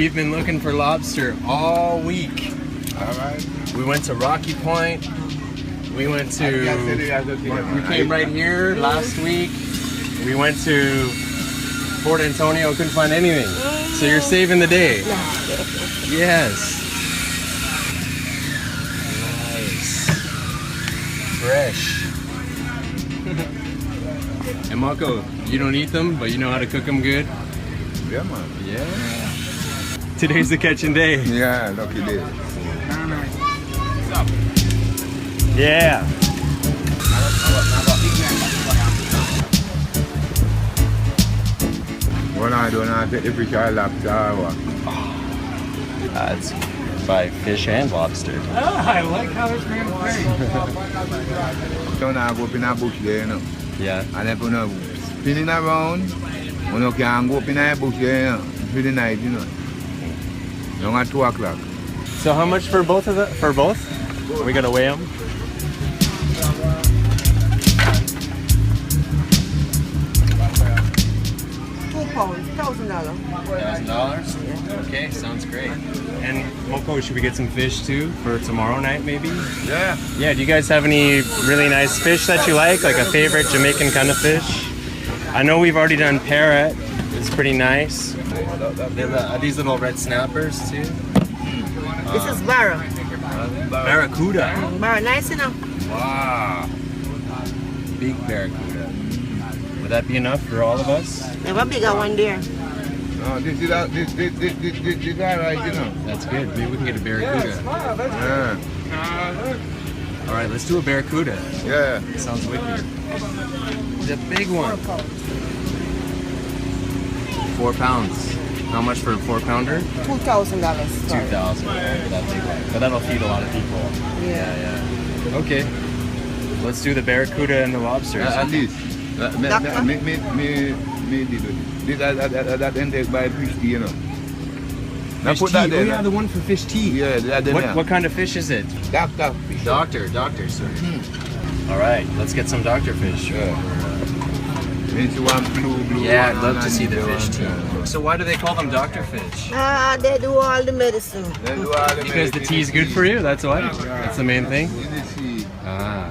We've been looking for lobster all week. All right. We went to Rocky Point. We went to. We came right here last week. We went to Port Antonio. Couldn't find anything. So you're saving the day. Yes. Nice. Fresh. And Mokko, you don't eat them, but you know how to cook them good. Yeah, man. Yeah. Today's the catching day. Yeah, lucky day. Yeah. When I do not take the fish or lobster or what? It's by fish and lobster. I like how this man plays. So now I go up in a bush there, you know. Yeah. And if you know, spinning around, you can go up in a bush there, you know, for the night, you know. Long at 2 o'clock. So how much for both of the? For both? We gotta weigh them. $1,000. $1,000? Okay, sounds great. And Mokko, should we get some fish too for tomorrow night maybe? Yeah. Yeah, do you guys have any really nice fish that you like a favorite Jamaican kind of fish? I know we've already done parrot. It's pretty nice. These little red snappers too. This is Barra. Barracuda. Barra, nice enough. Wow. Big barracuda. Would that be enough for all of us? Have a bigger one there. No, this is all right, you know. That's good. Maybe we can get a barracuda. Yeah. All right, let's do a barracuda. Yeah. Sounds wicked. The big one. 4 pounds. How much for a 4-pounder? $2,000. $2,000. That big one. But that'll feed a lot of people. Yeah. Okay. Let's do the barracuda and the lobsters. At least. Me did it. That ended by fish tea, you know. Now Fish put tea. that there. Oh yeah, the one for fish tea. Yeah, that there. What kind of fish is it? Doctor fish. Doctor, sir. All right, let's get some doctor fish. Yeah. Means you want blue. Yeah, I'd love to see the fish too. So why do they call them doctor fish? They do all the medicine. Because the tea is good for you. That's why. That's the main thing. Ah.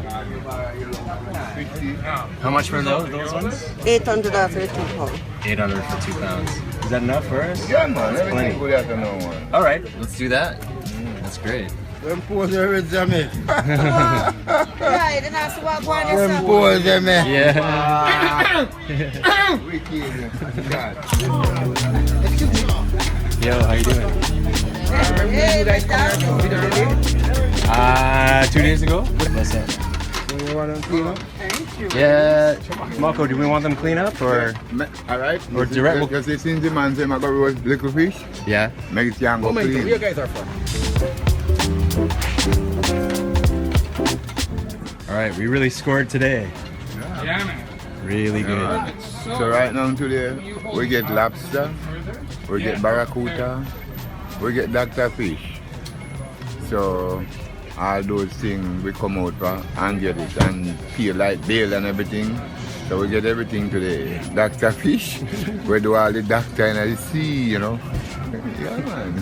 How much for those ones? $800 for 2 pounds. 800 for 2 pounds. Is that enough for us? Yeah, man. That's plenty. Everything good after no one. All right, let's do that. That's great. Them pose with Jamaica. Right, and that's what one Them is. pose them. Yeah. Wicked. God. Yo, how you doing? Hey, my dad. 2 days ago. What's that? You want them clean up? Yeah. Mokko, do we want them clean up or? All right. Or direct- Because they since the man say I got roast little fish, Yeah. make it can go clean. You guys are from? All right, we really scored today. Yeah, man. Really good. So right now today, we get lobster, we get barracuda, we get doctor fish. So all those things we come out for and get it and feel like bail and everything. So we get everything today. Doctor fish, we do all the doctor in the sea, you know. Yeah, man.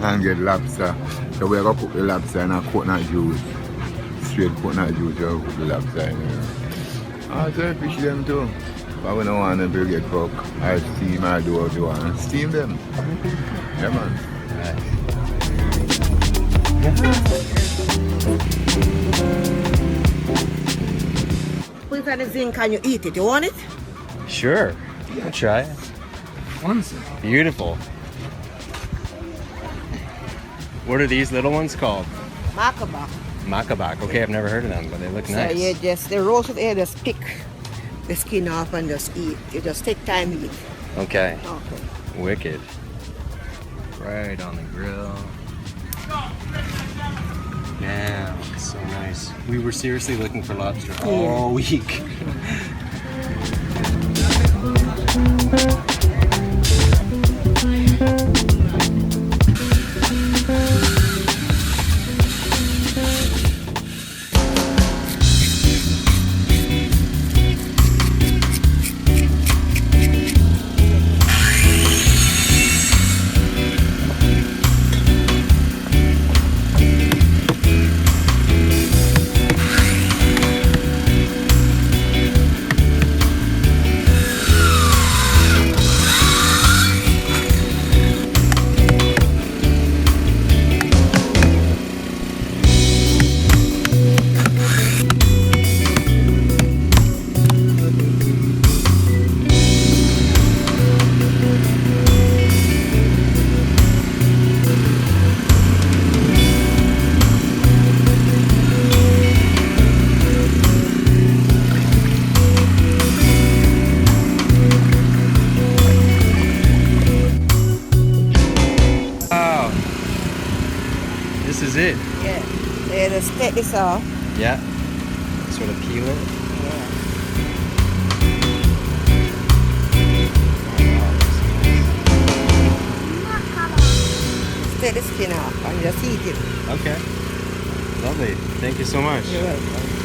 And get lobster. So we're going to put the lobster in a coconut juice. Straight coconut juice, we'll put the lobster in there. Also fish them too. But we don't want them to get cooked. I steam, I do what you want. Steam them. Yeah, man. Put it on the zinc and you eat it. You want it? Sure. I'll try. Beautiful. What are these little ones called? Macca Back. Macca Back. Okay, I've never heard of them, but they look So nice. you just, the roasted air, just pick the skin off and just eat. You just take time to eat. Okay. Okay. Wicked. Right on the grill. Yeah, so nice. We were seriously looking for lobster all week. just take this off. Yeah. Sort of peel it. Take the skin off and just eat it. Okay. Lovely. Thank you so much. You're welcome.